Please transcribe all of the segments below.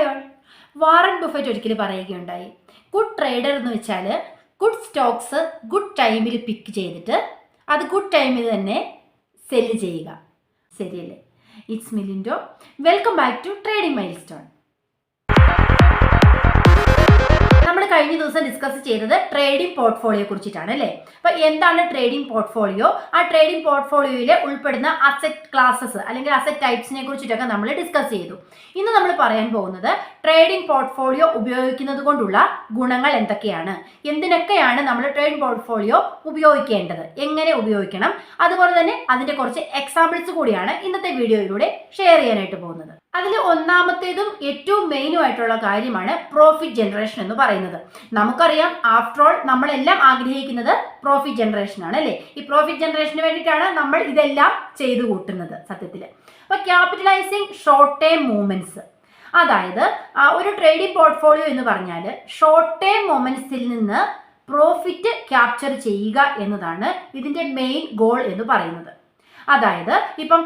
Hi all. Warren Buffett ഒരിക്കൽ പറയുകയുണ്ടായി, good trader എന്ന് വെച്ചാൽ ഗുഡ് സ്റ്റോക്സ് ഗുഡ് ടൈമിൽ പിക്ക് ചെയ്തിട്ട് അത് ഗുഡ് ടൈമിൽ തന്നെ സെല്ല് ചെയ്യുക. ശരിയല്ലേ? ഇറ്റ്സ് മിലിൻഡോ. Welcome back to trading milestone. നമ്മൾ കഴിഞ്ഞ ദിവസം ഡിസ്കസ് ചെയ്തത് ട്രേഡിംഗ് പോർട്ട്ഫോളിയോ കുറിച്ചിട്ടാണ് അല്ലേ? അപ്പൊ എന്താണ് ട്രേഡിംഗ് പോർട്ട്ഫോളിയോ? ആ ട്രേഡിംഗ് പോർട്ട്ഫോളിയോയിൽ ഉൾപ്പെടുന്ന അസറ്റ് ക്ലാസസ് അല്ലെങ്കിൽ അസറ്റ് ടൈപ്സിനെ കുറിച്ചിട്ടൊക്കെ നമ്മൾ ഡിസ്കസ് ചെയ്തു. ഇന്ന് നമ്മൾ പറയാൻ പോകുന്നത് ട്രേഡിംഗ് പോർട്ട്ഫോളിയോ ഉപയോഗിക്കുന്നത് കൊണ്ടുള്ള ഗുണങ്ങൾ എന്തൊക്കെയാണ്, എന്തിനൊക്കെയാണ് നമ്മൾ ട്രേഡിംഗ് പോർട്ട്ഫോളിയോ ഉപയോഗിക്കേണ്ടത്, എങ്ങനെ ഉപയോഗിക്കണം, അതുപോലെ തന്നെ അതിന്റെ കുറച്ച് എക്സാമ്പിൾസ് കൂടിയാണ് ഇന്നത്തെ വീഡിയോയിലൂടെ ഷെയർ ചെയ്യാനായിട്ട് പോകുന്നത്. അതിൽ ഒന്നാമത്തേതും ഏറ്റവും മെയിനും ആയിട്ടുള്ള കാര്യമാണ് പ്രോഫിറ്റ് ജനറേഷൻ എന്ന് പറയുന്നത്. നമുക്കറിയാം, ആഫ്റ്റർ ഓൾ നമ്മളെല്ലാം ആഗ്രഹിക്കുന്നത് പ്രോഫിറ്റ് ജനറേഷൻ ആണ് അല്ലേ? ഈ പ്രോഫിറ്റ് ജനറേഷന് വേണ്ടിയിട്ടാണ് നമ്മൾ ഇതെല്ലാം ചെയ്തു കൂട്ടുന്നത് സത്യത്തിൽ. അപ്പൊ ക്യാപിറ്റലൈസിങ് ഷോർട്ട് ടേം മൂവ്മെന്റ്സ്, അതായത് ഒരു ട്രേഡിംഗ് പോർട്ട്ഫോളിയോ എന്ന് പറഞ്ഞാൽ ഷോർട്ട് ടേം മൊമെന്റ്സിൽ നിന്ന് പ്രോഫിറ്റ് ക്യാപ്ചർ ചെയ്യുക എന്നതാണ് ഇതിന്റെ മെയിൻ ഗോൾ എന്ന് പറയുന്നത്. അതായത് ഇപ്പം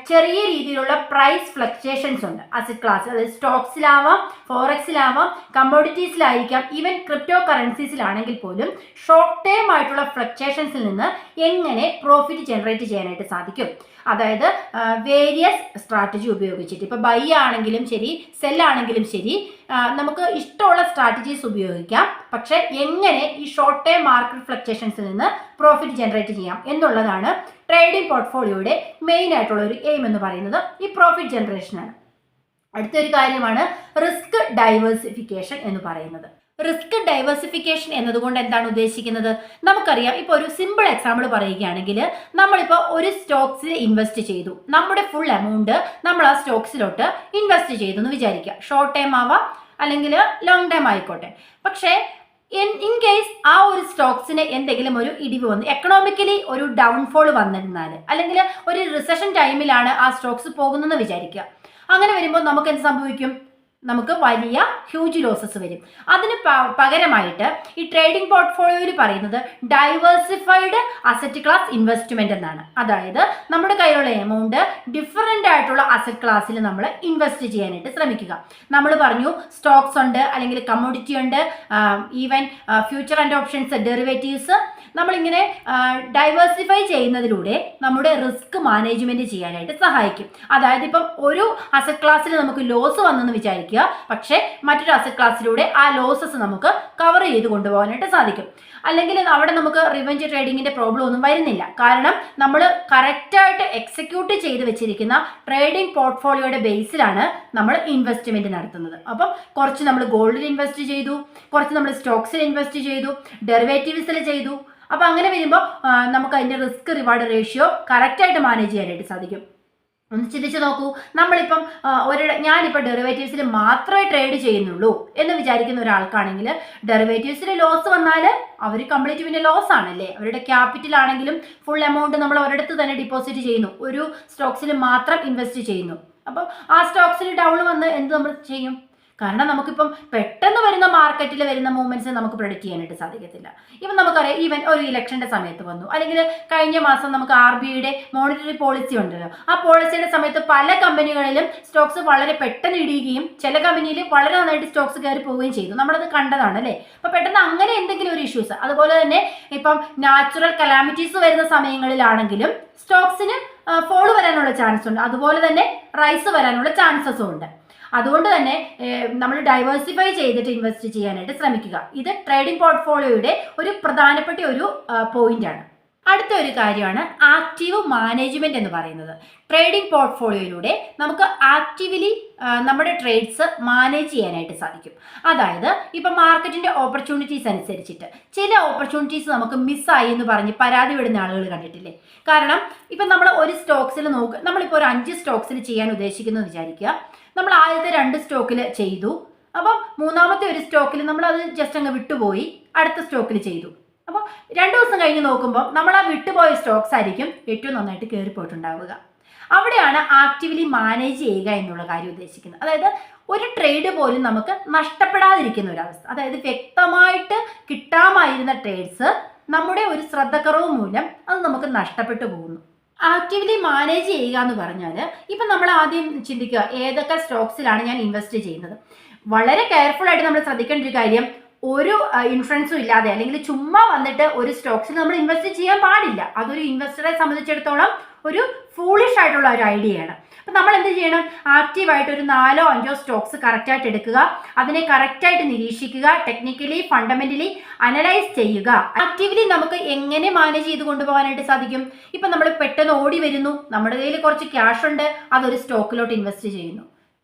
ചെറിയ രീതിയിലുള്ള പ്രൈസ് ഫ്ലക്ച്വേഷൻസ് ഉണ്ട് അസറ്റ് ക്ലാസ്, അതായത് സ്റ്റോക്സിലാവാം, ഫോറക്സിലാവാം, കമ്മോഡിറ്റീസിലായിരിക്കാം, ഈവൻ ക്രിപ്റ്റോ കറൻസീസിലാണെങ്കിൽ പോലും ഷോർട്ട് ടേം ആയിട്ടുള്ള ഫ്ലക്ച്വേഷൻസിൽ നിന്ന് എങ്ങനെ പ്രോഫിറ്റ് ജനറേറ്റ് ചെയ്യാനായിട്ട് സാധിക്കും. അതായത് വേരിയസ് സ്ട്രാറ്റജി ഉപയോഗിച്ചിട്ട്, ഇപ്പൊ ബൈ ആണെങ്കിലും ശരി, സെൽ ആണെങ്കിലും ശരി, നമുക്ക് ഇഷ്ടമുള്ള സ്ട്രാറ്റജീസ് ഉപയോഗിക്കാം. പക്ഷെ എങ്ങനെ ഈ ഷോർട്ട് ടേം മാർക്കറ്റ് ഫ്ലക്ച്വേഷൻസിൽ നിന്ന് പ്രോഫിറ്റ് ജനറേറ്റ് ചെയ്യാം എന്നുള്ളതാണ് ട്രേഡിംഗ് പോർട്ട്ഫോളിയോയുടെ മെയിൻ ആയിട്ടുള്ള ഒരു എയിം എന്ന് പറയുന്നത് ഈ പ്രോഫിറ്റ് ജനറേഷനാണ്. അടുത്തൊരു കാര്യമാണ് റിസ്ക് ഡൈവേഴ്സിഫിക്കേഷൻ എന്ന് പറയുന്നത്. റിസ്ക് ഡൈവേഴ്സിഫിക്കേഷൻ എന്നതുകൊണ്ട് എന്താണ് ഉദ്ദേശിക്കുന്നത്? നമുക്കറിയാം, ഇപ്പോൾ ഒരു സിമ്പിൾ എക്സാമ്പിൾ പറയുകയാണെങ്കിൽ, നമ്മളിപ്പോൾ ഒരു സ്റ്റോക്സിൽ ഇൻവെസ്റ്റ് ചെയ്തു, നമ്മുടെ ഫുൾ എമൗണ്ട് നമ്മൾ ആ സ്റ്റോക്സിലോട്ട് ഇൻവെസ്റ്റ് ചെയ്തു എന്ന് വിചാരിക്കുക. ഷോർട്ട് ടൈം ആവാം അല്ലെങ്കിൽ ലോങ് ടൈം ആയിക്കോട്ടെ. പക്ഷേ ഇൻ കേസ് ആ ഒരു സ്റ്റോക്സിന് എന്തെങ്കിലും ഒരു ഇടിവ് വന്ന്, എക്കണോമിക്കലി ഒരു ഡൗൺഫോൾ വന്നിരുന്നാൽ, അല്ലെങ്കിൽ ഒരു റിസഷൻ ടൈമിലാണ് ആ സ്റ്റോക്സ് പോകുന്നതെന്ന് വിചാരിക്കുക. അങ്ങനെ വരുമ്പോൾ നമുക്ക് എന്ത് സംഭവിക്കും? നമുക്ക് വലിയ ഹ്യൂജ് ലോസസ് വരും. അതിന് പകരമായിട്ട് ഈ ട്രേഡിംഗ് പോർട്ട്ഫോളിയോയിൽ പറയുന്നത് ഡൈവേഴ്സിഫൈഡ് അസറ്റ് ക്ലാസ് ഇൻവെസ്റ്റ്മെന്റ് എന്നാണ്. അതായത് നമ്മുടെ കയ്യിലുള്ള എമൗണ്ട് ഡിഫറെന്റ് ആയിട്ടുള്ള അസറ്റ് ക്ലാസ്സിൽ നമ്മൾ ഇൻവെസ്റ്റ് ചെയ്യാനായിട്ട് ശ്രമിക്കുക. നമ്മൾ പറഞ്ഞു സ്റ്റോക്സ് ഉണ്ട്, അല്ലെങ്കിൽ കമ്മോഡിറ്റി ഉണ്ട്, even future and options, derivatives. നമ്മളിങ്ങനെ ഡൈവേഴ്സിഫൈ ചെയ്യുന്നതിലൂടെ നമ്മുടെ റിസ്ക് മാനേജ്മെന്റ് ചെയ്യാനായിട്ട് സഹായിക്കും. അതായത് ഇപ്പം ഒരു അസറ്റ് ക്ലാസ്സിൽ നമുക്ക് ലോസ് വന്നെന്ന് വിചാരിക്കുക, പക്ഷേ മറ്റൊരു അസറ്റ് ക്ലാസ്സിലൂടെ ആ ലോസസ് നമുക്ക് കവർ ചെയ്ത് കൊണ്ടുപോകാനായിട്ട് സാധിക്കും. അല്ലെങ്കിൽ അവിടെ നമുക്ക് റിവെഞ്ച് ട്രേഡിങ്ങിന്റെ പ്രോബ്ലം ഒന്നും വരുന്നില്ല. കാരണം നമ്മൾ കറക്റ്റായിട്ട് എക്സിക്യൂട്ട് ചെയ്ത് വെച്ചിരിക്കുന്ന ട്രേഡിംഗ് പോർട്ട്ഫോളിയോയുടെ ബേസിലാണ് നമ്മൾ ഇൻവെസ്റ്റ്മെന്റ് നടത്തുന്നത്. അപ്പം കുറച്ച് നമ്മൾ ഗോൾഡിൽ ഇൻവെസ്റ്റ് ചെയ്തു, കുറച്ച് നമ്മൾ സ്റ്റോക്സിൽ ഇൻവെസ്റ്റ് ചെയ്തു, ഡെറിവേറ്റീവ്സിൽ ചെയ്തു. അപ്പൊ അങ്ങനെ വരുമ്പോൾ നമുക്ക് അതിന്റെ റിസ്ക് റിവാർഡ് റേഷ്യോ കറക്റ്റായിട്ട് മാനേജ് ചെയ്യാനായിട്ട് സാധിക്കും. ഒന്ന് ചിന്തിച്ച് നോക്കൂ, നമ്മളിപ്പം ഞാനിപ്പോൾ ഡെറിവേറ്റീവ്സിൽ മാത്രമേ ട്രേഡ് ചെയ്യുന്നുള്ളൂ എന്ന് വിചാരിക്കുന്ന ഒരാൾക്കാണെങ്കിൽ, ഡെറിവേറ്റീവ്സിൽ ലോസ് വന്നാൽ അവർ കംപ്ലീറ്റ് പിന്നെ ലോസ് ആണല്ലേ. അവരുടെ ക്യാപിറ്റൽ ആണെങ്കിലും ഫുൾ എമൗണ്ട് നമ്മൾ ഒരിടത്ത് തന്നെ ഡിപ്പോസിറ്റ് ചെയ്യുന്നു, ഒരു സ്റ്റോക്സിൽ മാത്രം ഇൻവെസ്റ്റ് ചെയ്യുന്നു. അപ്പം ആ സ്റ്റോക്സിൽ ഡൗൺ വന്ന് എന്ത് നമ്മൾ ചെയ്യും? കാരണം നമുക്കിപ്പം പെട്ടെന്ന് വരുന്ന മാർക്കറ്റിൽ വരുന്ന മൂവ്മെന്റ്സ് നമുക്ക് പ്രെഡിക്റ്റ് ചെയ്യാനായിട്ട് സാധിക്കത്തില്ല. ഇപ്പം നമുക്കറിയാം, ഈവൻ ഒരു ഇലക്ഷന്റെ സമയത്ത് വന്നു, അല്ലെങ്കിൽ കഴിഞ്ഞ മാസം നമുക്ക് RBIയുടെ മോണിറ്ററി പോളിസി ഉണ്ടല്ലോ, ആ പോളിസിയുടെ സമയത്ത് പല കമ്പനികളിലും സ്റ്റോക്സ് വളരെ പെട്ടെന്ന് ഇടിയുകയും ചില കമ്പനിയിൽ വളരെ നന്നായിട്ട് സ്റ്റോക്സ് കയറി പോവുകയും ചെയ്തു. നമ്മളത് കണ്ടതാണ് അല്ലേ? അപ്പൊ പെട്ടെന്ന് അങ്ങനെ എന്തെങ്കിലും ഒരു ഇഷ്യൂസ്, അതുപോലെ തന്നെ ഇപ്പം നാച്ചുറൽ കലാമിറ്റീസ് വരുന്ന സമയങ്ങളിലാണെങ്കിലും സ്റ്റോക്സിന് ഫോൾ വരാനുള്ള ചാൻസ് ഉണ്ട്, അതുപോലെ തന്നെ റൈസ് വരാനുള്ള ചാൻസസും ഉണ്ട്. അതുകൊണ്ട് തന്നെ നമ്മൾ ഡൈവേഴ്സിഫൈ ചെയ്തിട്ട് ഇൻവെസ്റ്റ് ചെയ്യാനായിട്ട് ശ്രമിക്കുക. ഇത് ട്രേഡിംഗ് പോർട്ട്ഫോളിയോയുടെ ഒരു പ്രധാനപ്പെട്ട ഒരു പോയിന്റ് ആണ്. അടുത്ത ഒരു കാര്യമാണ് ആക്റ്റീവ് മാനേജ്മെന്റ് എന്ന് പറയുന്നത്. ട്രേഡിംഗ് പോർട്ട്ഫോളിയോയിലൂടെ നമുക്ക് ആക്റ്റീവ്ലി നമ്മുടെ ട്രേഡ്സ് മാനേജ് ചെയ്യാനായിട്ട് സാധിക്കും. അതായത് ഇപ്പം മാർക്കറ്റിന്റെ ഓപ്പർച്യൂണിറ്റീസ് അനുസരിച്ചിട്ട് ചില ഓപ്പർച്യൂണിറ്റീസ് നമുക്ക് മിസ്സായി എന്ന് പറഞ്ഞ് പരാതി വിടുന്ന ആളുകൾ കണ്ടിട്ടില്ലേ? കാരണം ഇപ്പം നമ്മൾ ഒരു സ്റ്റോക്സിൽ നമ്മളിപ്പോൾ ഒരു 5 സ്റ്റോക്സിൽ ചെയ്യാൻ ഉദ്ദേശിക്കുന്നു വിചാരിക്കുക. നമ്മൾ ആദ്യത്തെ 2 സ്റ്റോക്കിൽ ചെയ്തു, അപ്പം മൂന്നാമത്തെ ഒരു സ്റ്റോക്കിൽ നമ്മൾ അത് ജസ്റ്റ് അങ്ങ് വിട്ടുപോയി, അടുത്ത സ്റ്റോക്കിൽ ചെയ്തു. അപ്പോൾ 2 ദിവസം കഴിഞ്ഞ് നോക്കുമ്പോൾ നമ്മൾ ആ വിട്ടുപോയ സ്റ്റോക്സ് ആയിരിക്കും ഏറ്റവും നന്നായിട്ട് കയറിപ്പോയിട്ടുണ്ടാവുക. അവിടെയാണ് ആക്റ്റീവ്ലി മാനേജ് ചെയ്യുക എന്നുള്ള കാര്യം ഉദ്ദേശിക്കുന്നത്. അതായത് ഒരു ട്രേഡ് പോലും നമുക്ക് നഷ്ടപ്പെടാതിരിക്കുന്ന ഒരവസ്ഥ. അതായത് വ്യക്തമായിട്ട് കിട്ടാമായിരുന്ന ട്രേഡ്സ് നമ്മുടെ ഒരു ശ്രദ്ധക്കുറവ് മൂലം അത് നമുക്ക് നഷ്ടപ്പെട്ടു പോകുന്നു. ആക്റ്റീവ്ലി മാനേജ് ചെയ്യുക എന്ന് പറഞ്ഞാൽ ഇപ്പം നമ്മൾ ആദ്യം ചിന്തിക്കുക ഏതൊക്കെ സ്റ്റോക്സിലാണ് ഞാൻ ഇൻവെസ്റ്റ് ചെയ്യുന്നത്. വളരെ കെയർഫുൾ ആയിട്ട് നമ്മൾ ശ്രദ്ധിക്കേണ്ട ഒരു കാര്യം, ഒരു ഇൻഫ്ലുവൻസും ഇല്ലാതെ അല്ലെങ്കിൽ ചുമ്മാ വന്നിട്ട് ഒരു സ്റ്റോക്സിൽ നമ്മൾ ഇൻവെസ്റ്റ് ചെയ്യാൻ പാടില്ല. അതൊരു ഇൻവെസ്റ്ററെ സംബന്ധിച്ചിടത്തോളം ഒരു ഫൂളിഷ് ആയിട്ടുള്ള ഒരു ഐഡിയയാണ്. അപ്പം നമ്മൾ എന്ത് ചെയ്യണം, ആക്റ്റീവായിട്ട് ഒരു 4-5 സ്റ്റോക്സ് കറക്റ്റായിട്ട് എടുക്കുക, അതിനെ കറക്റ്റായിട്ട് നിരീക്ഷിക്കുക, ടെക്നിക്കലി ഫണ്ടമെന്റലി അനലൈസ് ചെയ്യുക. ആക്റ്റീവ്ലി നമുക്ക് എങ്ങനെ മാനേജ് ചെയ്ത് കൊണ്ടുപോകാനായിട്ട് സാധിക്കും? ഇപ്പം നമ്മൾ പെട്ടെന്ന് ഓടി വരുന്നു, നമ്മുടെ കയ്യിൽ കുറച്ച് ക്യാഷ് ഉണ്ട്, അതൊരു സ്റ്റോക്കിലോട്ട് ഇൻവെസ്റ്റ് ചെയ്യുന്നു.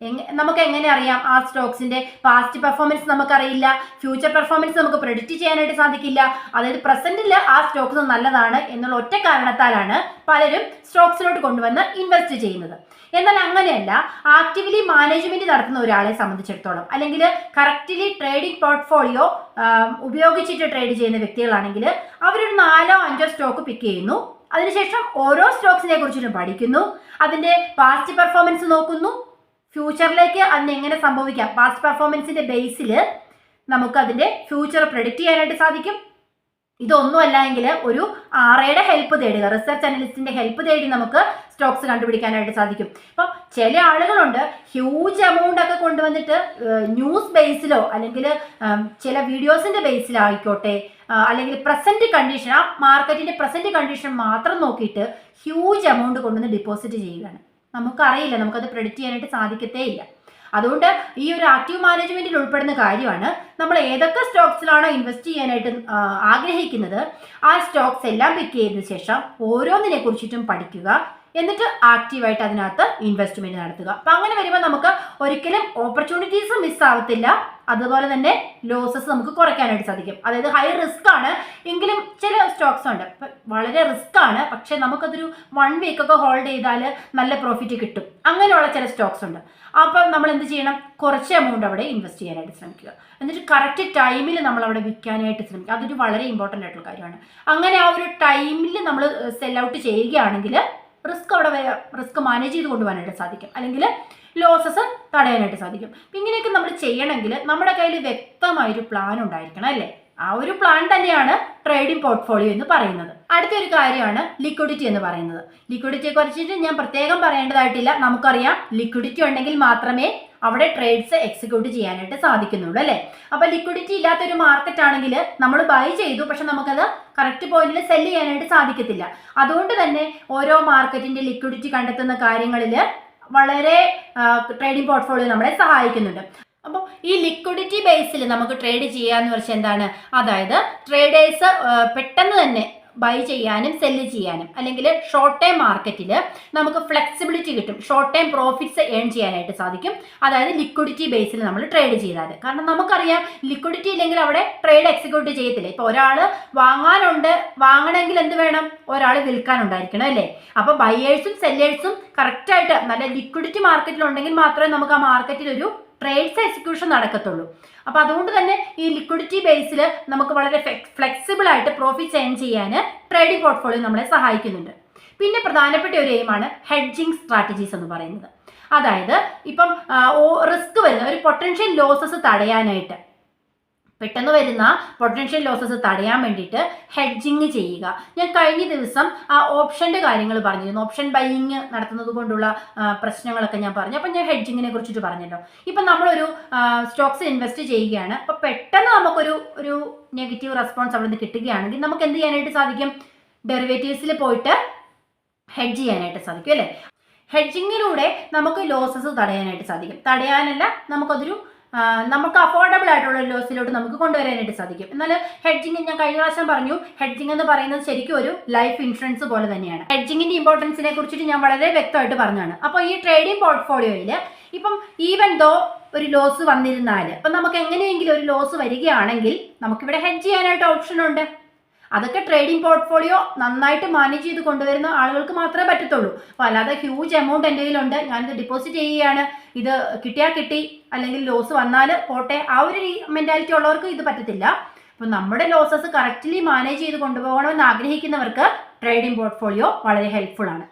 നമുക്ക് എങ്ങനെ അറിയാം? ആ സ്റ്റോക്സിന്റെ പാസ്റ്റ് പെർഫോമൻസ് നമുക്കറിയില്ല, ഫ്യൂച്ചർ പെർഫോമൻസ് നമുക്ക് പ്രെഡിക്റ്റ് ചെയ്യാനായിട്ട് സാധിക്കില്ല. അതായത് പ്രസന്റിൽ ആ സ്റ്റോക്സ് നല്ലതാണ് എന്നുള്ള ഒറ്റ കാരണത്താലാണ് പലരും സ്റ്റോക്സിലോട്ട് കൊണ്ടുവന്ന് ഇൻവെസ്റ്റ് ചെയ്യുന്നത്. എന്നാൽ അങ്ങനെയല്ല, ആക്റ്റീവ്ലി മാനേജ്മെന്റ് നടത്തുന്ന ഒരാളെ സംബന്ധിച്ചിടത്തോളം അല്ലെങ്കിൽ കറക്റ്റ്ലി ട്രേഡിംഗ് പോർട്ട്ഫോളിയോ ഉപയോഗിച്ചിട്ട് ട്രേഡ് ചെയ്യുന്ന വ്യക്തികളാണെങ്കിൽ അവരൊരു 4-5 സ്റ്റോക്ക് പിക്ക് ചെയ്യുന്നു. അതിനുശേഷം ഓരോ സ്റ്റോക്സിനെ കുറിച്ചിട്ടും പഠിക്കുന്നു, അതിന്റെ പാസ്റ്റ് പെർഫോമൻസ് നോക്കുന്നു, ഫ്യൂച്ചറിലേക്ക് അതിന് എങ്ങനെ സംഭവിക്കാം, പാസ്റ്റ് പെർഫോമൻസിന്റെ ബേസിൽ നമുക്ക് അതിന്റെ ഫ്യൂച്ചർ പ്രെഡിക്റ്റ് ചെയ്യാനായിട്ട് സാധിക്കും. ഇതൊന്നുമല്ല എങ്കിൽ ഒരു ആറയുടെ ഹെൽപ്പ് തേടുക, റിസർച്ച് അനലിസ്റ്റിന്റെ ഹെൽപ്പ് തേടി നമുക്ക് സ്റ്റോക്സ് കണ്ടുപിടിക്കാനായിട്ട് സാധിക്കും. ഇപ്പം ചില ആളുകളുണ്ട് ഹ്യൂജ് എമൗണ്ട് ഒക്കെ കൊണ്ടുവന്നിട്ട് ന്യൂസ് ബേസിലോ അല്ലെങ്കിൽ ചില വീഡിയോസിന്റെ ബേസിലായിക്കോട്ടെ അല്ലെങ്കിൽ പ്രസന്റ് കണ്ടീഷൻ, ആ മാർക്കറ്റിന്റെ പ്രസന്റ് കണ്ടീഷൻ മാത്രം നോക്കിയിട്ട് ഹ്യൂജ് എമൗണ്ട് കൊണ്ടുവന്ന് ഡെപ്പോസിറ്റ് ചെയ്യുകയാണ്. നമുക്കറിയില്ല, നമുക്കത് പ്രെഡിക്റ്റ് ചെയ്യാനായിട്ട് സാധിക്കത്തേ ഇല്ല. അതുകൊണ്ട് ഈ ഒരു ആക്റ്റീവ് മാനേജ്മെന്റിൽ ഉൾപ്പെടുന്ന കാര്യമാണ് നമ്മൾ ഏതൊക്കെ സ്റ്റോക്സിലാണോ ഇൻവെസ്റ്റ് ചെയ്യാനായിട്ട് ആഗ്രഹിക്കുന്നത് ആ സ്റ്റോക്സ് എല്ലാം പിക്ക് ചെയ്തതിനു ശേഷം ഓരോന്നിനെ കുറിച്ചിട്ടും പഠിക്കുക, എന്നിട്ട് ആക്റ്റീവായിട്ട് അതിനകത്ത് ഇൻവെസ്റ്റ്മെന്റ് നടത്തുക. അപ്പം അങ്ങനെ വരുമ്പോൾ നമുക്ക് ഒരിക്കലും ഓപ്പർച്യൂണിറ്റീസ് മിസ്സാവത്തില്ല, അതുപോലെ തന്നെ ലോസസ് നമുക്ക് കുറയ്ക്കാനായിട്ട് സാധിക്കും. അതായത് ഹൈ റിസ്ക് ആണ് എങ്കിലും ചില സ്റ്റോക്സ് ഉണ്ട് വളരെ റിസ്ക് ആണ്, പക്ഷെ നമുക്കതൊരു 1 വീക്കൊക്കെ ഹോൾഡ് ചെയ്താൽ നല്ല പ്രോഫിറ്റ് കിട്ടും. അങ്ങനെയുള്ള ചില സ്റ്റോക്സ് ഉണ്ട്. അപ്പം നമ്മൾ എന്ത് ചെയ്യണം, കുറച്ച് എമൗണ്ട് അവിടെ ഇൻവെസ്റ്റ് ചെയ്യാനായിട്ട് ശ്രമിക്കുക, എന്നിട്ട് കറക്റ്റ് ടൈമിൽ നമ്മൾ അവിടെ വിൽക്കാനായിട്ട് ശ്രമിക്കുക. അതൊരു വളരെ ഇമ്പോർട്ടൻ്റ് ആയിട്ടുള്ള കാര്യമാണ്. അങ്ങനെ ആ ഒരു ടൈമിൽ നമ്മൾ സെൽ ഔട്ട് ചെയ്യുകയാണെങ്കിൽ റിസ്ക് മാനേജ് ചെയ്ത് കൊണ്ടുപോകാനായിട്ട് സാധിക്കും, അല്ലെങ്കിൽ ലോസസ് തടയാനായിട്ട് സാധിക്കും. ഇങ്ങനെയൊക്കെ നമ്മൾ ചെയ്യണമെങ്കിൽ നമ്മുടെ കയ്യിൽ വ്യക്തമായൊരു പ്ലാൻ ഉണ്ടായിരിക്കണം, അല്ലേ? ആ ഒരു പ്ലാൻ തന്നെയാണ് ട്രേഡിംഗ് പോർട്ട്ഫോളിയോ എന്ന് പറയുന്നത്. അടുത്തൊരു കാര്യമാണ് ലിക്വിഡിറ്റി എന്ന് പറയുന്നത്. ലിക്വിഡിറ്റിയെ കുറിച്ചിട്ട് ഞാൻ പ്രത്യേകം പറയേണ്ടതായിട്ടില്ല. നമുക്കറിയാം ലിക്വിഡിറ്റി ഉണ്ടെങ്കിൽ മാത്രമേ അവിടെ ട്രേഡ്സ് എക്സിക്യൂട്ട് ചെയ്യാനായിട്ട് സാധിക്കുന്നുള്ളൂ, അല്ലേ? അപ്പൊ ലിക്വിഡിറ്റി ഇല്ലാത്തൊരു മാർക്കറ്റ് ആണെങ്കിൽ നമ്മൾ ബൈ ചെയ്തു, പക്ഷെ നമുക്കത് കറക്റ്റ് പോയിന്റിൽ സെല് ചെയ്യാനായിട്ട് സാധിക്കത്തില്ല. അതുകൊണ്ട് തന്നെ ഓരോ മാർക്കറ്റിന്റെ ലിക്വിഡിറ്റി കണ്ടെത്തുന്ന കാര്യങ്ങളിൽ വളരെ ട്രേഡിംഗ് പോർട്ട്ഫോളിയോ നമ്മളെ സഹായിക്കുന്നുണ്ട്. അപ്പോൾ ഈ ലിക്വിഡിറ്റി ബേസിൽ നമുക്ക് ട്രേഡ് ചെയ്യാന്ന് വെച്ചാൽ എന്താണ്? അതായത് ട്രേഡേഴ്സ് പെട്ടെന്ന് തന്നെ ബൈ ചെയ്യാനും സെല്ല് ചെയ്യാനും അല്ലെങ്കിൽ ഷോർട്ട് ടൈം മാർക്കറ്റിൽ നമുക്ക് ഫ്ലെക്സിബിലിറ്റി കിട്ടും, ഷോർട്ട് ടൈം പ്രോഫിറ്റ്സ് ഏൺ ചെയ്യാനായിട്ട് സാധിക്കും. അതായത് ലിക്വിഡിറ്റി ബേസിൽ നമ്മൾ ട്രേഡ് ചെയ്താൽ. കാരണം നമുക്കറിയാം ലിക്വിഡിറ്റി ഇല്ലെങ്കിൽ അവിടെ ട്രേഡ് എക്സിക്യൂട്ട് ചെയ്യത്തില്ല. ഇപ്പോൾ ഒരാൾ വാങ്ങണമെങ്കിൽ എന്ത് വേണം? ഒരാൾ വിൽക്കാനുണ്ടായിരിക്കണം, അല്ലേ? അപ്പോൾ ബയേഴ്സും സെല്ലേഴ്സും കറക്റ്റായിട്ട് നല്ല ലിക്വിഡിറ്റി മാർക്കറ്റിലുണ്ടെങ്കിൽ മാത്രമേ നമുക്ക് ആ മാർക്കറ്റിൽ ഒരു ട്രേഡ്സ് എക്സിക്യൂഷൻ നടക്കത്തുള്ളൂ. അപ്പോൾ അതുകൊണ്ട് തന്നെ ഈ ലിക്വിഡിറ്റി ബേസിൽ നമുക്ക് വളരെ ഫ്ലെക്സിബിൾ ആയിട്ട് പ്രോഫിറ്റ്സ് ഏൺ ചെയ്യാൻ ട്രേഡിംഗ് പോർട്ട്ഫോളിയോ നമ്മളെ സഹായിക്കുന്നുണ്ട്. പിന്നെ പ്രധാനപ്പെട്ട ഒരു എയിമാണ് ഹെഡ്ജിങ് സ്ട്രാറ്റജീസ് എന്ന് പറയുന്നത്. അതായത് ഇപ്പം റിസ്ക് വരുന്ന ഒരു പൊട്ടൻഷ്യൽ ലോസസ് തടയാനായിട്ട്, പെട്ടെന്ന് വരുന്ന പൊട്ടൻഷ്യൽ ലോസസ് തടയാൻ വേണ്ടിയിട്ട് ഹെഡ്ജിങ് ചെയ്യുക. ഞാൻ കഴിഞ്ഞ ദിവസം ആ ഓപ്ഷൻ്റെ കാര്യങ്ങൾ പറഞ്ഞിരുന്നു. ഓപ്ഷൻ ബൈയിങ് നടത്തുന്നത് കൊണ്ടുള്ള പ്രശ്നങ്ങളൊക്കെ ഞാൻ പറഞ്ഞു. അപ്പം ഞാൻ കുറിച്ചിട്ട് പറഞ്ഞല്ലോ. ഇപ്പം നമ്മളൊരു സ്റ്റോക്സ് ഇൻവെസ്റ്റ് ചെയ്യുകയാണ്. അപ്പം പെട്ടെന്ന് നമുക്കൊരു നെഗറ്റീവ് റെസ്പോൺസ് അവിടെ നിന്ന് കിട്ടുകയാണെങ്കിൽ നമുക്ക് എന്ത് ചെയ്യാനായിട്ട് സാധിക്കും? ഡെറിവേറ്റീവ്സിൽ പോയിട്ട് ഹെഡ്ജ് ചെയ്യാനായിട്ട് സാധിക്കും, അല്ലേ? ഹെഡ്ജിങ്ങിലൂടെ നമുക്ക് ലോസസ് തടയാനായിട്ട് സാധിക്കും. തടയാനല്ല, നമുക്ക് അഫോർഡബിൾ ആയിട്ടുള്ള ലോസിലോട്ട് നമുക്ക് കൊണ്ടുവരാനായിട്ട് സാധിക്കും. എന്നാൽ ഹെഡ്ജിങ് ഞാൻ കഴിഞ്ഞ പ്രാവശ്യം പറഞ്ഞു, ഹെഡ്ജിങ് എന്ന് പറയുന്നത് ശരിക്കും ഒരു ലൈഫ് ഇൻഷുറൻസ് പോലെ തന്നെയാണ്. ഹെഡ്ജിങ്ങിന്റെ ഇമ്പോർട്ടൻസിനെ കുറിച്ചിട്ട് ഞാൻ വളരെ വ്യക്തമായിട്ട് പറഞ്ഞാണ്. അപ്പോൾ ഈ ട്രേഡിംഗ് പോർട്ട്ഫോളിയോയിൽ ഇപ്പം ഈവൻ ദോ ഒരു ലോസ് വന്നിരുന്നാൽ, അപ്പം നമുക്ക് എങ്ങനെയെങ്കിലും ഒരു ലോസ് വരികയാണെങ്കിൽ നമുക്കിവിടെ ഹെഡ്ജ് ചെയ്യാനായിട്ട് ഓപ്ഷൻ ഉണ്ട്. അതൊക്കെ ട്രേഡിംഗ് പോർട്ട്ഫോളിയോ നന്നായിട്ട് മാനേജ് ചെയ്ത് കൊണ്ടുവരുന്ന ആളുകൾക്ക് മാത്രമേ പറ്റത്തുള്ളൂ. അപ്പോൾ അല്ലാതെ ഹ്യൂജ് എമൗണ്ട് എൻ്റെ കയ്യിലുണ്ട്, ഞാനിത് ഡെപ്പോസിറ്റ് ചെയ്യുകയാണ്, ഇത് കിട്ടിയാൽ കിട്ടി, അല്ലെങ്കിൽ ലോസ് വന്നാൽ പോട്ടെ, ആ ഒരു മെൻറ്റാലിറ്റി ഉള്ളവർക്ക് ഇത് പറ്റത്തില്ല. അപ്പോൾ നമ്മുടെ ലോസസ് കറക്റ്റ്ലി മാനേജ് ചെയ്ത് കൊണ്ടുപോകണമെന്ന് ആഗ്രഹിക്കുന്നവർക്ക് ട്രേഡിംഗ് പോർട്ട്ഫോളിയോ വളരെ ഹെൽപ്ഫുൾ ആണ്.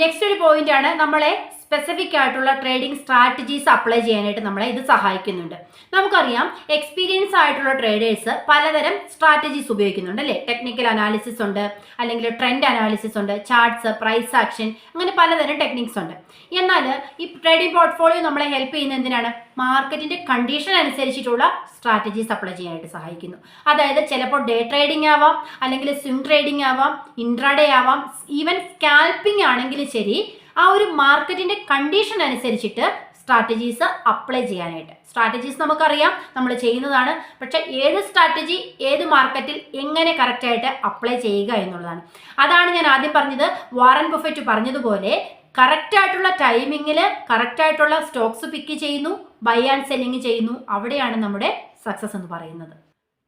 നെക്സ്റ്റ് ഒരു പോയിന്റ് ആണ്, നമ്മളെ സ്പെസിഫിക് ആയിട്ടുള്ള ട്രേഡിംഗ് സ്ട്രാറ്റജീസ് അപ്ലൈ ചെയ്യാനായിട്ട് നമ്മളെ ഇത് സഹായിക്കുന്നുണ്ട്. നമുക്കറിയാം എക്സ്പീരിയൻസ് ആയിട്ടുള്ള ട്രേഡേഴ്സ് പലതരം സ്ട്രാറ്റജീസ് ഉപയോഗിക്കുന്നുണ്ട് അല്ലേ. ടെക്നിക്കൽ അനാലിസിസ് ഉണ്ട്, അല്ലെങ്കിൽ ട്രെൻഡ് അനാലിസിസ് ഉണ്ട്, ചാർട്ട്സ്, പ്രൈസ് ആക്ഷൻ, അങ്ങനെ പലതരം ടെക്നിക്സ് ഉണ്ട്. എന്നാൽ ഈ ട്രേഡിംഗ് പോർട്ട്ഫോളിയോ നമ്മളെ ഹെൽപ്പ് ചെയ്യുന്ന എന്തിനാണ്? മാർക്കറ്റിന്റെ കണ്ടീഷൻ അനുസരിച്ചിട്ടുള്ള സ്ട്രാറ്റജീസ് അപ്ലൈ ചെയ്യാനായിട്ട് സഹായിക്കുന്നു. അതായത് ചിലപ്പോൾ ഡേ ട്രേഡിംഗ് ആവാം, അല്ലെങ്കിൽ സ്വിംഗ് ട്രേഡിംഗ് ആവാം, ഇൻട്രാഡേ ആവാം, ഈവൻ സ്കാൽപ്പിംഗ് ആണെങ്കിലും ശരി, ആ ഒരു മാർക്കറ്റിന്റെ കണ്ടീഷൻ അനുസരിച്ചിട്ട് സ്ട്രാറ്റജീസ് അപ്ലൈ ചെയ്യാനായിട്ട്. സ്ട്രാറ്റജീസ് നമുക്കറിയാം നമ്മൾ ചെയ്യുന്നതാണ്, പക്ഷെ ഏത് സ്ട്രാറ്റജി ഏത് മാർക്കറ്റിൽ എങ്ങനെ കറക്റ്റായിട്ട് അപ്ലൈ ചെയ്യുക എന്നുള്ളതാണ്. അതാണ് ഞാൻ ആദ്യം പറഞ്ഞത്. വാറൻ ബഫറ്റ് പറഞ്ഞതുപോലെ കറക്റ്റായിട്ടുള്ള ടൈമിങ്ങിൽ കറക്റ്റായിട്ടുള്ള സ്റ്റോക്സ് പിക്ക് ചെയ്യുന്നു, ബൈ ആൻഡ് സെല്ലിങ് ചെയ്യുന്നു, അവിടെയാണ് നമ്മുടെ സക്സസ് എന്ന് പറയുന്നത്.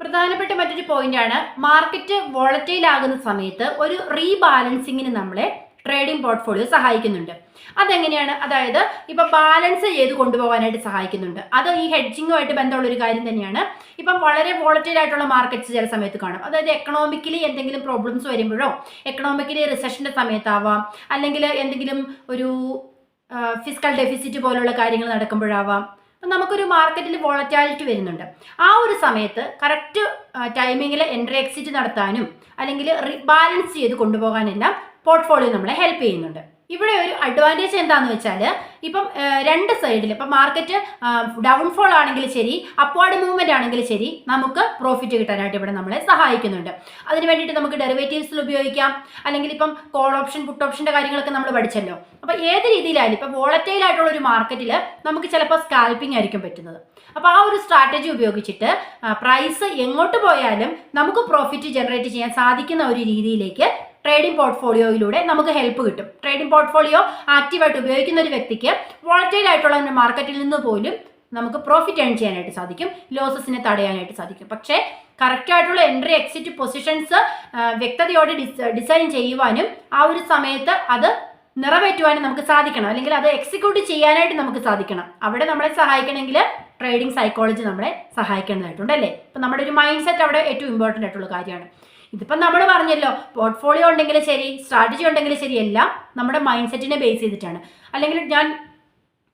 പ്രധാനപ്പെട്ട മറ്റൊരു പോയിന്റാണ്, മാർക്കറ്റ് വോളറ്റൈൽ ആകുന്ന സമയത്ത് ഒരു റീബാലൻസിങ്ങിന് നമ്മളെ ട്രേഡിംഗ് പോർട്ട്ഫോളിയോ സഹായിക്കുന്നുണ്ട്. അതെങ്ങനെയാണ്? അതായത് ഇപ്പം ബാലൻസ് ചെയ്ത് കൊണ്ടുപോകാനായിട്ട് സഹായിക്കുന്നുണ്ട്. അത് ഈ ഹെഡ്ജിങ്ങുമായിട്ട് ബന്ധമുള്ള ഒരു കാര്യം തന്നെയാണ്. ഇപ്പം വളരെ വോളറ്റൈൽ ആയിട്ടുള്ള മാർക്കറ്റ്സ് ചില സമയത്ത് കാണും. അതായത് എക്കണോമിക്കലി എന്തെങ്കിലും പ്രോബ്ലംസ് വരുമ്പോഴോ, എക്കണോമിക്കലി റിസഷൻ്റെ സമയത്താവാം, അല്ലെങ്കിൽ എന്തെങ്കിലും ഒരു ഫിസ്ക്കൽ ഡെഫിസിറ്റ് പോലുള്ള കാര്യങ്ങൾ നടക്കുമ്പോഴാവാം. അപ്പം നമുക്കൊരു മാർക്കറ്റിൽ വോളറ്റാലിറ്റി വരുന്നുണ്ട്. ആ ഒരു സമയത്ത് കറക്റ്റ് ടൈമിങ്ങിൽ എൻട്രി എക്സിറ്റ് നടത്താനും അല്ലെങ്കിൽ ബാലൻസ് ചെയ്ത് കൊണ്ടുപോകാനെല്ലാം പോർട്ട്ഫോളിയോ നമ്മളെ ഹെൽപ്പ് ചെയ്യുന്നുണ്ട്. ഇവിടെ ഒരു അഡ്വാൻറ്റേജ് എന്താണെന്ന് വെച്ചാൽ ഇപ്പം രണ്ട് സൈഡിൽ ഇപ്പം മാർക്കറ്റ് ഡൗൺഫോൾ ആണെങ്കിൽ ശരി, അപ്വാർഡ് മൂവ്മെന്റ് ആണെങ്കിൽ ശരി, നമുക്ക് പ്രോഫിറ്റ് കിട്ടാനായിട്ട് ഇവിടെ നമ്മളെ സഹായിക്കുന്നുണ്ട്. അതിന് വേണ്ടിയിട്ട് നമുക്ക് ഡെറിവേറ്റീവ്സിൽ ഉപയോഗിക്കാം, അല്ലെങ്കിൽ ഇപ്പം കോൾ ഓപ്ഷൻ, പുട്ട് ഓപ്ഷൻ്റെ കാര്യങ്ങളൊക്കെ നമ്മൾ പഠിച്ചല്ലോ. അപ്പം ഏത് രീതിയിലായാലും ഇപ്പം വോളറ്റൈൽ ആയിട്ടുള്ള ഒരു മാർക്കറ്റിൽ നമുക്ക് ചിലപ്പോൾ സ്കാൽപ്പിംഗ് ആയിരിക്കും പറ്റുന്നത്. അപ്പോൾ ആ ഒരു സ്ട്രാറ്റജി ഉപയോഗിച്ചിട്ട് പ്രൈസ് എങ്ങോട്ട് പോയാലും നമുക്ക് പ്രോഫിറ്റ് ജനറേറ്റ് ചെയ്യാൻ സാധിക്കുന്ന ഒരു രീതിയിലേക്ക് ട്രേഡിംഗ് പോർട്ട്ഫോളിയോയിലൂടെ നമുക്ക് ഹെൽപ്പ് കിട്ടും. ട്രേഡിംഗ് പോർട്ട്ഫോളിയോ ആക്റ്റീവായിട്ട് ഉപയോഗിക്കുന്ന ഒരു വ്യക്തിക്ക് വോളറ്റൈൽ ആയിട്ടുള്ള മാർക്കറ്റിൽ നിന്ന് പോലും നമുക്ക് പ്രോഫിറ്റ് ഏൺ ചെയ്യാനായിട്ട് സാധിക്കും, ലോസസിനെ തടയാനായിട്ട് സാധിക്കും. പക്ഷേ കറക്റ്റായിട്ടുള്ള എൻട്രി എക്സിറ്റ് പൊസിഷൻസ് വ്യക്തതയോടെ ഡിസൈൻ ചെയ്യുവാനും ആ ഒരു സമയത്ത് അത് നിറവേറ്റുവാനും നമുക്ക് സാധിക്കണം, അല്ലെങ്കിൽ അത് എക്സിക്യൂട്ട് ചെയ്യാനായിട്ട് നമുക്ക് സാധിക്കണം. അവിടെ നമ്മളെ സഹായിക്കണമെങ്കിൽ ട്രേഡിംഗ് സൈക്കോളജി നമ്മളെ സഹായിക്കേണ്ടതായിട്ടുണ്ട് അല്ലേ. ഇപ്പം നമ്മുടെ ഒരു മൈൻഡ് സെറ്റ് അവിടെ ഏറ്റവും ഇമ്പോർട്ടൻ്റ് ആയിട്ടുള്ള കാര്യമാണ്. ഇതിപ്പം നമ്മൾ പറഞ്ഞല്ലോ, പോർട്ട്ഫോളിയോ ഉണ്ടെങ്കിൽ ശരി, സ്ട്രാറ്റജി ഉണ്ടെങ്കിൽ ശരി, എല്ലാം നമ്മുടെ മൈൻഡ് സെറ്റിനെ ബേസ് ചെയ്തിട്ടാണ്. അല്ലെങ്കിൽ ഞാൻ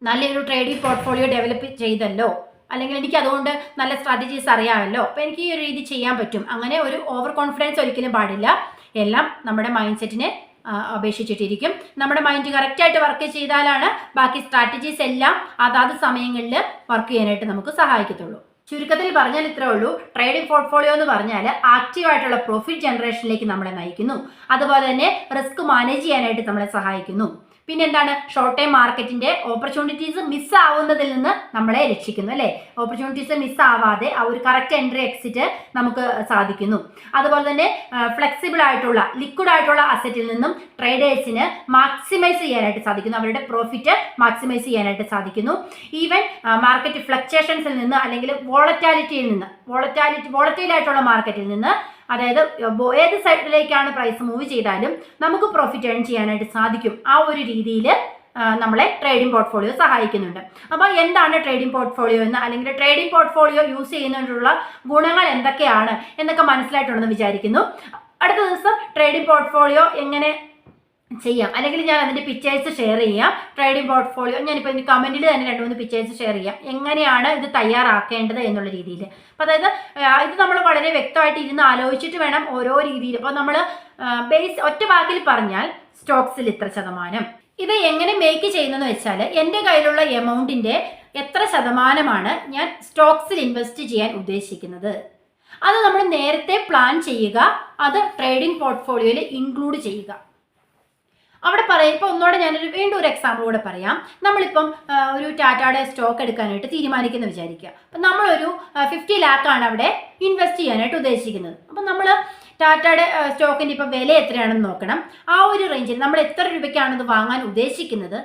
നല്ലൊരു ട്രേഡിംഗ് പോർട്ട്ഫോളിയോ ഡെവലപ്പ് ചെയ്തല്ലോ, അല്ലെങ്കിൽ എനിക്ക് അതുകൊണ്ട് നല്ല സ്ട്രാറ്റജീസ് അറിയാമല്ലോ, അപ്പോൾ എനിക്ക് ഈ ഒരു രീതി ചെയ്യാൻ പറ്റും, അങ്ങനെ ഒരു ഓവർ കോൺഫിഡൻസ് ഒരിക്കലും പാടില്ല. എല്ലാം നമ്മുടെ മൈൻഡ് സെറ്റിനെ അപേക്ഷിച്ചിട്ടിരിക്കും. നമ്മുടെ മൈൻഡ് കറക്റ്റായിട്ട് വർക്ക് ചെയ്താലാണ് ബാക്കി സ്ട്രാറ്റജീസ് എല്ലാം അതാത് സമയങ്ങളിൽ വർക്ക് ചെയ്യാനായിട്ട് നമുക്ക് സഹായിക്കത്തുള്ളൂ. ചുരുക്കത്തിൽ പറഞ്ഞാൽ ഇത്രേ ഉള്ളൂ. ട്രേഡിംഗ് പോർട്ട്ഫോളിയോ എന്ന് പറഞ്ഞാൽ ആക്റ്റീവായിട്ടുള്ള പ്രോഫിറ്റ് ജനറേഷനിലേക്ക് നമ്മളെ നയിക്കുന്നു. അതുപോലെ തന്നെ റിസ്ക് മാനേജ് ചെയ്യാനായിട്ട് നമ്മളെ സഹായിക്കുന്നു. പിന്നെന്താണ്, ഷോർട്ട് ടൈം മാർക്കറ്റിന്റെ ഓപ്പർച്യൂണിറ്റീസ് മിസ്സാവുന്നതിൽ നിന്ന് നമ്മളെ രക്ഷിക്കുന്നു അല്ലേ. ഓപ്പർച്യൂണിറ്റീസ് മിസ്സാവാതെ ആ ഒരു കറക്റ്റ് എൻട്രി എക്സിറ്റ് നമുക്ക് സാധിക്കുന്നു. അതുപോലെ തന്നെ ഫ്ലെക്സിബിൾ ആയിട്ടുള്ള ലിക്വിഡ് ആയിട്ടുള്ള അസറ്റിൽ നിന്നും ട്രേഡേഴ്സിന് മാക്സിമൈസ് ചെയ്യാനായിട്ട് സാധിക്കുന്നു, അവരുടെ പ്രോഫിറ്റ് മാക്സിമൈസ് ചെയ്യാനായിട്ട് സാധിക്കുന്നു. ഈവൻ മാർക്കറ്റ് ഫ്ലക്ച്വേഷൻസിൽ നിന്ന് അല്ലെങ്കിൽ വോളറ്റാലിറ്റിയിൽ നിന്ന്, വോളറ്റൈൽ ആയിട്ടുള്ള മാർക്കറ്റിൽ നിന്ന്, അതായത് ഏത് സൈഡിലേക്കാണ് പ്രൈസ് മൂവ് ചെയ്താലും നമുക്ക് പ്രോഫിറ്റ് ഏൺ ചെയ്യാനായിട്ട് സാധിക്കും. ആ ഒരു രീതിയിൽ നമ്മളെ ട്രേഡിംഗ് പോർട്ട്ഫോളിയോ സഹായിക്കുന്നുണ്ട്. അപ്പോൾ എന്താണ് ട്രേഡിംഗ് പോർട്ട്ഫോളിയോ എന്ന്, അല്ലെങ്കിൽ ട്രേഡിംഗ് പോർട്ട്ഫോളിയോ യൂസ് ചെയ്യുന്നതിനുള്ള ഗുണങ്ങൾ എന്തൊക്കെയാണ് എന്നൊക്കെ മനസ്സിലായിട്ടുണ്ടെന്ന് വിചാരിക്കുന്നു. അടുത്ത ദിവസം ട്രേഡിംഗ് പോർട്ട്ഫോളിയോ എങ്ങനെ ചെയ്യാം, അല്ലെങ്കിൽ ഞാൻ അതിൻ്റെ പിക്ചേഴ്സ് ഷെയർ ചെയ്യാം. ട്രേഡിംഗ് പോർട്ട്ഫോളിയോ ഞാനിപ്പോൾ ഇതിൻ്റെ കമൻറ്റിൽ തന്നെ 2-3 പിക്ചേഴ്സ് ഷെയർ ചെയ്യാം, എങ്ങനെയാണ് ഇത് തയ്യാറാക്കേണ്ടത് എന്നുള്ള രീതിയിൽ. അപ്പോൾ അതായത് ഇത് നമ്മൾ വളരെ വ്യക്തമായിട്ട് ഇരുന്ന് ആലോചിച്ചിട്ട് വേണം ഓരോ രീതിയിൽ. അപ്പോൾ നമ്മൾ ഒറ്റ വാക്കിൽ പറഞ്ഞാൽ സ്റ്റോക്സിൽ ഇത്ര ശതമാനം, ഇത് എങ്ങനെ മേക്ക് ചെയ്യുന്നതെന്ന് വെച്ചാൽ എൻ്റെ കയ്യിലുള്ള എമൗണ്ടിൻ്റെ എത്ര ശതമാനമാണ് ഞാൻ സ്റ്റോക്സിൽ ഇൻവെസ്റ്റ് ചെയ്യാൻ ഉദ്ദേശിക്കുന്നത്, അത് നമ്മൾ നേരത്തെ പ്ലാൻ ചെയ്യുക, അത് ട്രേഡിംഗ് പോർട്ട്ഫോളിയോയിൽ ഇൻക്ലൂഡ് ചെയ്യുക. അവിടെ പറയാം. ഇപ്പോൾ ഒന്നുകൂടെ ഞാനൊരു വീണ്ടും ഒരു എക്സാമ്പിൾ കൂടെ പറയാം. നമ്മളിപ്പം ഒരു ടാറ്റയുടെ സ്റ്റോക്ക് എടുക്കാനായിട്ട് തീരുമാനിക്കുന്ന വിചാരിക്കുക. അപ്പം നമ്മളൊരു 50 ലാക്കാണ് അവിടെ ഇൻവെസ്റ്റ് ചെയ്യാനായിട്ട് ഉദ്ദേശിക്കുന്നത്. അപ്പം നമ്മൾ ടാറ്റയുടെ സ്റ്റോക്കിൻ്റെ ഇപ്പം വില എത്രയാണെന്ന് നോക്കണം. ആ ഒരു റേഞ്ചിൽ നമ്മൾ എത്ര രൂപയ്ക്കാണ് ഇത് വാങ്ങാൻ ഉദ്ദേശിക്കുന്നത്,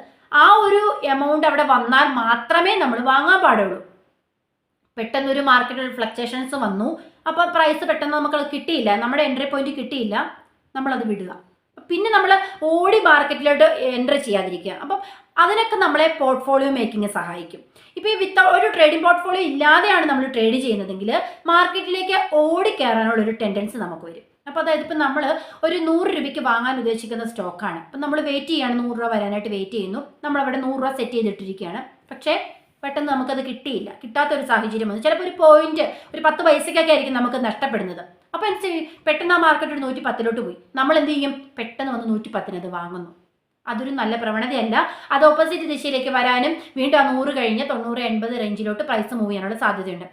ആ ഒരു എമൗണ്ട് അവിടെ വന്നാൽ മാത്രമേ നമ്മൾ വാങ്ങാൻ പാടുള്ളൂ. പെട്ടെന്നൊരു മാർക്കറ്റിൽ ഫ്ലക്ച്വേഷൻസ് വന്നു, അപ്പോൾ പ്രൈസ് പെട്ടെന്ന് നമുക്കത് കിട്ടിയില്ല, നമ്മുടെ എൻട്രി പോയിന്റ് കിട്ടിയില്ല, നമ്മളത് വിടുക. പിന്നെ നമ്മൾ ഓടി മാർക്കറ്റിലോട്ട് എൻട്രി ചെയ്യാതിരിക്കുക. അപ്പം അതിനൊക്കെ നമ്മളെ പോർട്ട്ഫോളിയോ മേക്കിങ് സഹായിക്കും. ഇപ്പോൾ ഈ ഒരു ട്രേഡിംഗ് പോർട്ട്ഫോളിയോ ഇല്ലാതെയാണ് നമ്മൾ ട്രേഡ് ചെയ്യുന്നതെങ്കിൽ മാർക്കറ്റിലേക്ക് ഓടി കയറാനുള്ളൊരു ടെൻഡൻസി നമുക്ക് വരും. അപ്പോൾ അതായത് ഇപ്പം നമ്മൾ ഒരു 100 രൂപയ്ക്ക് വാങ്ങാൻ ഉദ്ദേശിക്കുന്ന സ്റ്റോക്കാണ്. അപ്പം നമ്മൾ വെയിറ്റ് ചെയ്യാണ്, 100 രൂപ വരാനായിട്ട് വെയിറ്റ് ചെയ്യുന്നു. നമ്മളവിടെ 100 രൂപ സെറ്റ് ചെയ്തിട്ടിരിക്കുകയാണ്. പക്ഷേ പെട്ടെന്ന് നമുക്കത് കിട്ടിയില്ല, കിട്ടാത്തൊരു സാഹചര്യം വന്നു. ചിലപ്പോൾ ഒരു പോയിന്റ് ഒരു 10 പൈസയ്ക്കൊക്കെ ആയിരിക്കും നമുക്ക് നഷ്ടപ്പെടുന്നത്. അപ്പോൾ എന്ത് ചെയ്യും, പെട്ടെന്ന് ആ മാർക്കറ്റ് ഒരു 110 പോയി. നമ്മൾ എന്ത് ചെയ്യും, പെട്ടെന്ന് വന്ന് 110 അത് വാങ്ങുന്നു. അതൊരു നല്ല പ്രവണതയല്ല. അത് ഓപ്പോസിറ്റ് ദിശയിലേക്ക് വരാനും വീണ്ടും ആ 100 കഴിഞ്ഞ് 90, 80 റേഞ്ചിലോട്ട് പ്രൈസ് മൂവ് ചെയ്യാനുള്ള സാധ്യതയുണ്ട്.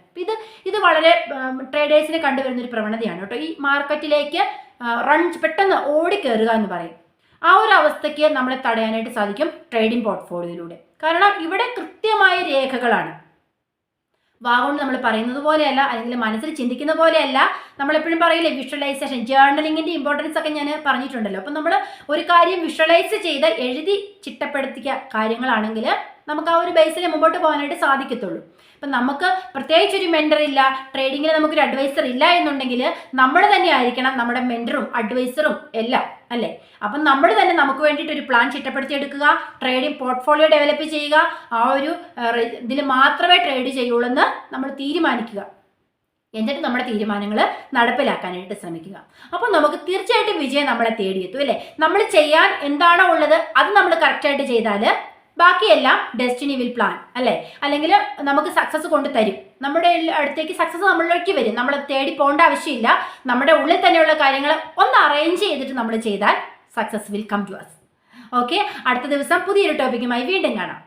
ഇത് വളരെ ട്രേഡേഴ്സിനെ കണ്ടുവരുന്ന ഒരു പ്രവണതയാണ് കേട്ടോ. ഈ മാർക്കറ്റിലേക്ക് പെട്ടെന്ന് ഓടിക്കയറുക എന്ന് പറയും. ആ ഒരു അവസ്ഥയ്ക്ക് നമ്മളെ തടയാനായിട്ട് സാധിക്കും ട്രേഡിംഗ് പോർട്ട്ഫോളിയോയിലൂടെ. കാരണം ഇവിടെ കൃത്യമായ രേഖകളാണ്. വാഗോണ്ട് നമ്മൾ പറയുന്നത് പോലെയല്ല, അല്ലെങ്കിൽ മനസ്സിൽ ചിന്തിക്കുന്ന പോലെയല്ല. നമ്മളെപ്പോഴും പറയില്ലേ വിഷ്വലൈസേഷൻ, ജേർണലിങ്ങിൻ്റെ ഇമ്പോർട്ടൻസ് ഒക്കെ ഞാൻ പറഞ്ഞിട്ടുണ്ടല്ലോ. അപ്പം നമ്മൾ ഒരു കാര്യം വിഷ്വലൈസ് ചെയ്ത് എഴുതി ചിട്ടപ്പെടുത്തിയ കാര്യങ്ങളാണെങ്കിൽ നമുക്ക് ആ ഒരു ബേസിൽ മുമ്പോട്ട് പോകാനായിട്ട് സാധിക്കത്തുള്ളൂ. അപ്പം നമുക്ക് പ്രത്യേകിച്ച് ഒരു മെൻറ്റർ ഇല്ല, ട്രേഡിങ്ങിൽ നമുക്കൊരു അഡ്വൈസർ ഇല്ല എന്നുണ്ടെങ്കിൽ നമ്മൾ തന്നെ ആയിരിക്കണം നമ്മുടെ മെൻറ്ററും അഡ്വൈസറും എല്ലാം, അല്ലേ? അപ്പം നമ്മൾ തന്നെ നമുക്ക് വേണ്ടിയിട്ട് ഒരു പ്ലാൻ ചിട്ടപ്പെടുത്തിയെടുക്കുക, ട്രേഡിംഗ് പോർട്ട്ഫോളിയോ ഡെവലപ്പ് ചെയ്യുക, ആ ഒരു ഇതിൽ മാത്രമേ ട്രേഡ് ചെയ്യുള്ളൂ എന്ന് നമ്മൾ തീരുമാനിക്കുക. എന്നിട്ട് നമ്മുടെ തീരുമാനങ്ങൾ നടപ്പിലാക്കാനായിട്ട് ശ്രമിക്കുക. അപ്പോൾ നമുക്ക് തീർച്ചയായിട്ടും വിജയം നമ്മളെ തേടിയെത്തും, അല്ലേ? നമ്മൾ ചെയ്യാൻ എന്താണോ ഉള്ളത് അത് നമ്മൾ കറക്റ്റായിട്ട് ചെയ്താൽ ബാക്കിയെല്ലാം ഡെസ്റ്റിനി വിൽ പ്ലാൻ, അല്ലേ? അല്ലെങ്കിൽ നമുക്ക് സക്സസ് കൊണ്ട് തരും. നമ്മുടെ അടുത്തേക്ക് സക്സസ് നമ്മളിലേക്ക് വരും. നമ്മൾ തേടി പോകേണ്ട ആവശ്യമില്ല. നമ്മുടെ ഉള്ളിൽ തന്നെയുള്ള കാര്യങ്ങൾ ഒന്ന് അറേഞ്ച് ചെയ്തിട്ട് നമ്മൾ ചെയ്താൽ success will come to us. Okay, അടുത്ത ദിവസം പുതിയൊരു ടോപ്പിക്കുമായി വീണ്ടും കാണാം.